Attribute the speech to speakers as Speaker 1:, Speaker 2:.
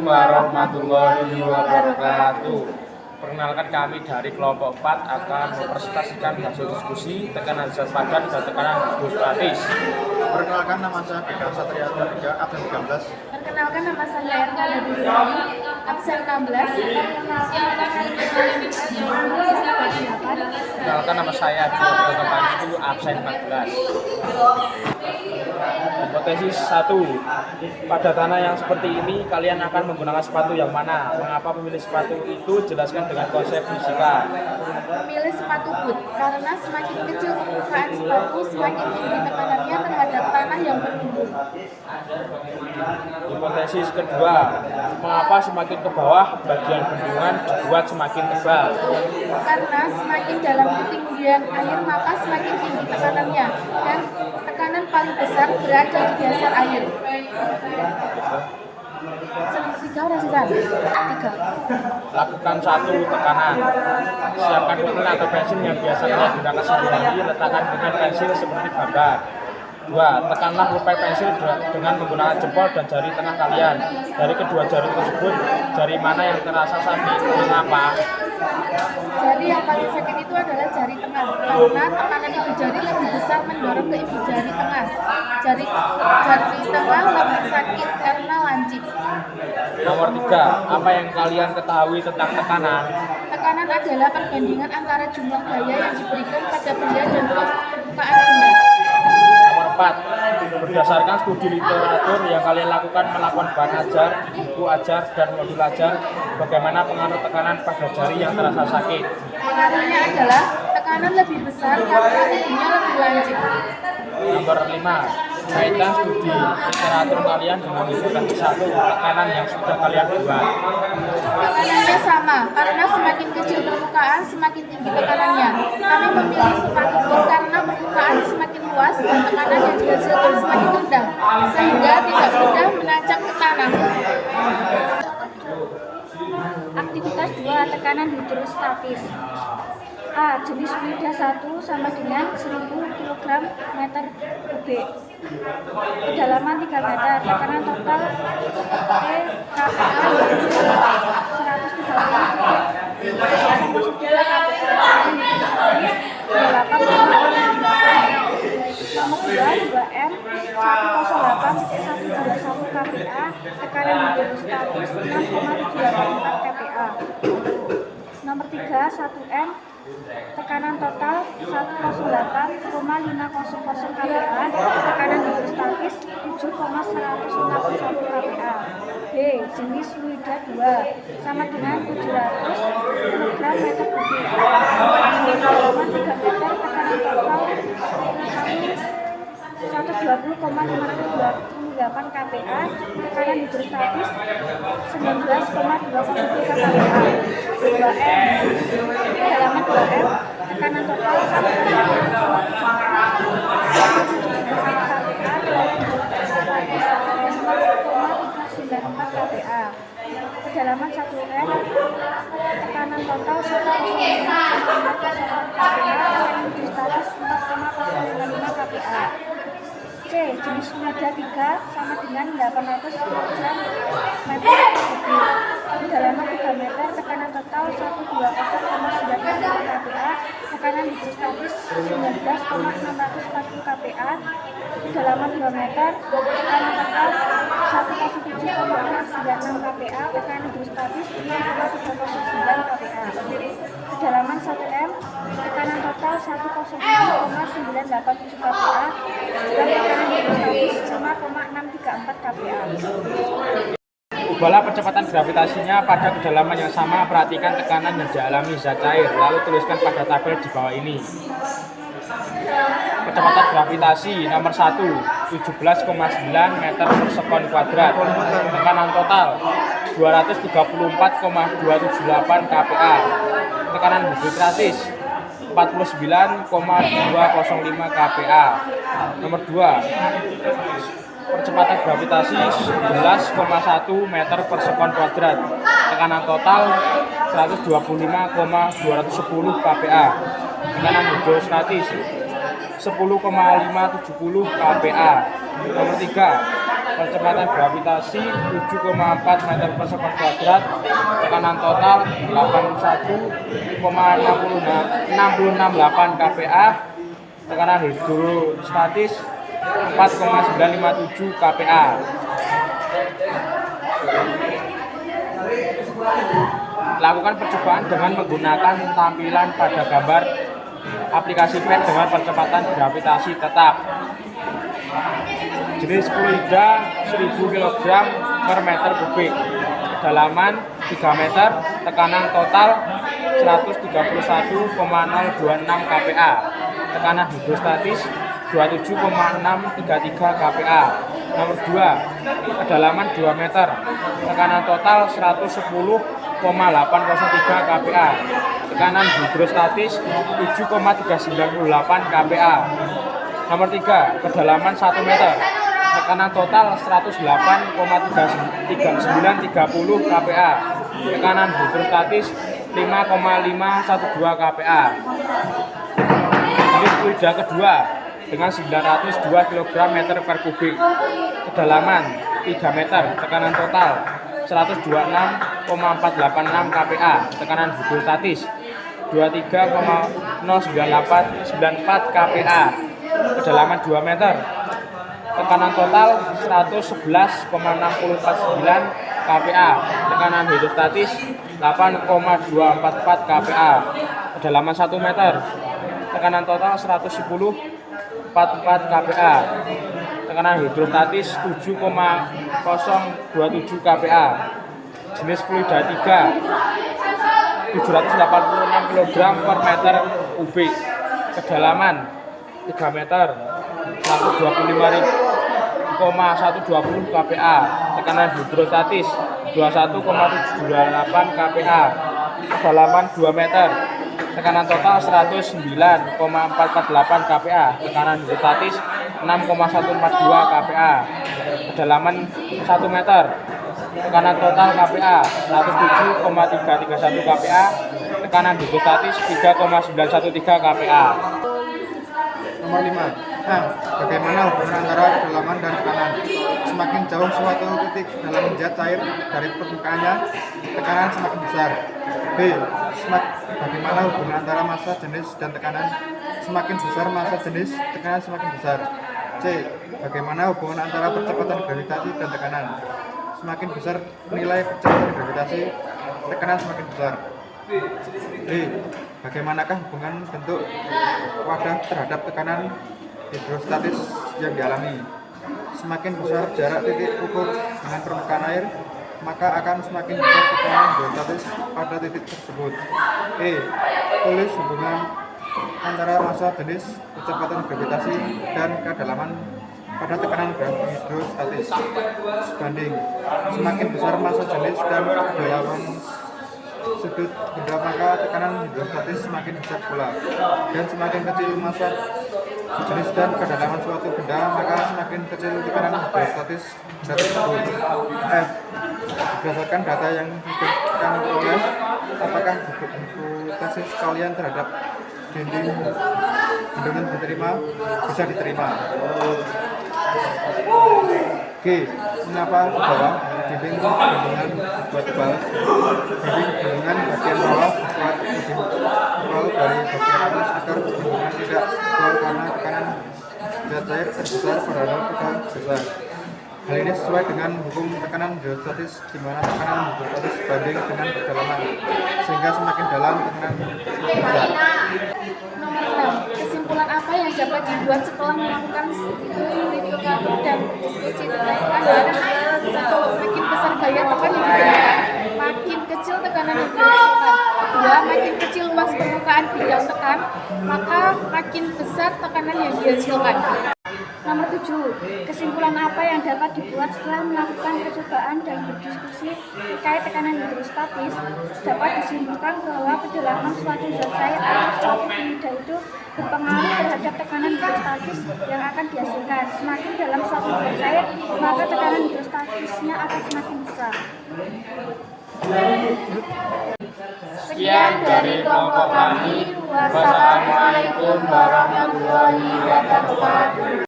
Speaker 1: warahmatullahi wabarakatuh. Perkenalkan, kami dari kelompok 4 akan mempresentasikan hasil diskusi tekanan zat padan dan tekanan hidrostatis.
Speaker 2: Perkenalkan, nama saya Bika Satria 3, absen 13.
Speaker 3: Perkenalkan, nama saya Erna Naduri, absen 16.
Speaker 1: Perkenalkan, nama saya Julian Kembali 10, absen 14. Hipotesis 1. Pada tanah yang seperti ini, kalian akan menggunakan sepatu yang mana? Mengapa memilih sepatu itu? Jelaskan dengan konsep fisika.
Speaker 3: Memilih sepatu boot karena semakin kecil permukaan sepatu, semakin tinggi tekanannya terhadap tanah yang berlumpur.
Speaker 1: Hipotesis kedua. Mengapa semakin ke bawah, bagian bendungan dibuat semakin tebal?
Speaker 3: Karena semakin dalam ketinggian air, maka semakin tinggi tekanannya, dan tekanan paling besar berada di dasar air. Tiga.
Speaker 1: Lakukan 1. Tekanan. Siapkan pulpen atau pensil yang biasanya digunakan sehari-hari. Letakkan dengan pensil seperti gambar. 2. Tekanlah pulpen pensil dengan menggunakan jempol dan jari tengah kalian. Dari kedua jari tersebut, jari mana yang terasa sakit? Mengapa?
Speaker 3: Jari yang paling sakit itu adalah jari tengah, karena tekanan ibu jari lebih besar mendorong ke ibu jari tengah. Jari tengah lebih sakit karena lancip.
Speaker 1: Nomor 3. Apa yang kalian ketahui tentang tekanan?
Speaker 3: Tekanan adalah perbandingan antara jumlah gaya yang diberikan pada benda dan luas permukaan benda.
Speaker 1: Nomor 4. Berdasarkan studi literatur yang kalian lakukan melakukan bahan ajar, buku ajar, dan modul ajar, bagaimana pengaruh tekanan pada jari yang terasa sakit?
Speaker 3: Pengaruhnya adalah tekanan lebih besar karena ujungnya lebih lancip.
Speaker 1: Nomor 5. Kaitkan studi literatur kalian dengan hipotesis 1, tekanan yang sudah kalian buat.
Speaker 3: Tekanannya sama, karena semakin kecil permukaan, semakin tinggi tekanannya. Kami memilih sepatu boot karena permukaan semakin luas dan tekanan yang dihasilkan semakin rendah, sehingga tidak mudah menancap ke tanah.
Speaker 4: Aktivitas 2. Tekanan hidrostatis. A. Jenis fluida 1 sama dengan 1000 kg meter kubik. Kedalaman 3 meter. Tekanan total TKPA yaitu 130 Nomor 2 2M 108.121 kPa. Tekanan hidrostatis 6,784 kPa. Nomor 3 1M tekanan total 108,500 kPa. Tekanan hidrostatis 7,151 kPa. B. Jenis fluida 2 sama dengan 700 kg meter kubik. Kedalaman 3 meter. Tekanan total 120,528 kPa. Tekanan hidrostatis 19,207 kPa. 2M kedalaman 2M. Tekanan total 1,394 kPa. Kedalaman 1M. Tekanan total 1,504 kPa. Tekanan hidrostatis 4,055 kPa. C. Jenis fluida 3 sama dengan 800 kg meter kubik. Kedalaman 3 meter. Tekanan total 120,9 kPa. Tekanan hidrostatis 19,640 kPa. Kedalaman 2 meter. Tekanan total 107,96 kPa. Tekanan hidrostatis 6,309 kPa. Kedalaman 1M. Tekanan total 106,987 kPa. Dan tekanan hidrostatis 5,634 kPa.
Speaker 1: Ubahlah percepatan gravitasinya pada kedalaman yang sama. Perhatikan tekanan yang dialami zat cair, lalu tuliskan pada tabel di bawah ini. Percepatan gravitasi nomor 1, 17,9 meter per sekon kuadrat. Tekanan total 234,278 kPa. Tekanan hidrostatis 49,205 kPa. Nomor 2. Percepatan gravitasi 11,1 meter per sekon kuadrat. Tekanan total 125,210 kPa. Tekanan hidrostatis 10,570 kPa. Nomor 3. percepatan gravitasi 7,4 meter per sekon kuadrat, tekanan total 81,668 kPa, tekanan hidrostatis 4,957 kPa. Lakukan percobaan dengan menggunakan tampilan pada gambar aplikasi pad dengan percepatan gravitasi tetap. Jenis fluida 1000 kg per meter kubik, kedalaman 3 meter, tekanan total 131,026 kPa, tekanan hidrostatis 27,633 kPa. Nomor 2, kedalaman 2 meter, tekanan total 110,803 kPa, tekanan hidrostatis 7,398 kPa. Nomor 3, kedalaman 1 meter, tekanan total 108,3930 kPa, tekanan hidrostatis 5,512 kPa. Jenis fluida kedua dengan 902 kg meter per kubik, kedalaman 3 meter, tekanan total 126,486 kPa, tekanan hidrostatis 23,094 kPa, kedalaman 2 meter, tekanan total 111,649 kPa, tekanan hidrostatis 8,244 kPa, kedalaman 1 meter, tekanan total 110,44 kPa, tekanan hidrostatis 7,027 kPa. Jenis fluida 3 786 kg per meter kubik, kedalaman 3 meter, 125,120 kPa, tekanan hidrostatis 21,728 kPa, kedalaman 2 meter, tekanan total 109,448 kPa, tekanan hidrostatis 6,142 kPa, kedalaman 1 meter, tekanan total kPa 107,331 kPa, tekanan hidrostatis 3,913 kPa.
Speaker 2: Nomor 5. Bagaimana hubungan antara kedalaman dan tekanan? Semakin jauh suatu titik dalam zat cair dari permukaannya, tekanan semakin besar. B. Bagaimana hubungan antara massa jenis dan tekanan? Semakin besar massa jenis, tekanan semakin besar. C. Bagaimana hubungan antara percepatan gravitasi dan tekanan? Semakin besar nilai percepatan gravitasi, tekanan semakin besar. D. Bagaimanakah hubungan bentuk wadah terhadap tekanan hidrostatis yang dialami? Semakin besar jarak titik ukur dengan permukaan air, maka akan semakin besar tekanan hidrostatis pada titik tersebut. E. Tulis hubungan antara massa jenis, kecepatan gravitasi, dan kedalaman pada tekanan hidrostatis sebanding semakin besar massa jenis dan kedalaman sudut benda, maka tekanan hidrostatis semakin besar pula, dan semakin kecil massa jenis dan kedalaman suatu benda, maka semakin kecil tekanan hidrostatis benda tersebut. F. Berdasarkan data yang diberikan oleh, apakah hipotesis kalian terhadap dinding bendungan bisa diterima? G. Mengapa ke bawah dinding bendungan dibuat tebal? Dinding bendungan bagian bawah dibuat lebih tebal dari bagian atas agar bendungan tidak tebal karena tekanan zat cair terbesar padahal tidak besar. Hal ini sesuai dengan hukum tekanan hidrostatis, di mana tekanan hidrostatis banding dengan kedalaman, sehingga semakin dalam tekanan semakin besar.
Speaker 3: Nomor 6. Kesimpulan apa yang dapat dibuat setelah melakukan studi kamu dan diskusi tentang tekanan? 1. Makin besar gaya tekan yang digunakan, makin kecil tekanan yang dihasilkan. 2. Makin kecil luas permukaan bidang tekan, maka makin besar tekanan yang dihasilkan.
Speaker 4: Nomor 7. Kesimpulan apa yang dapat dibuat setelah melakukan percobaan dan berdiskusi terkait tekanan hidrostatis? Dapat disimpulkan bahwa kedalaman suatu zat cair atau suatu fluida itu berpengaruh terhadap tekanan hidrostatis yang akan dihasilkan. Semakin dalam suatu zat cair, maka tekanan hidrostatisnya akan semakin besar.
Speaker 3: Sekian dari kelompok kami. Wassalamualaikum warahmatullahi wabarakatuh.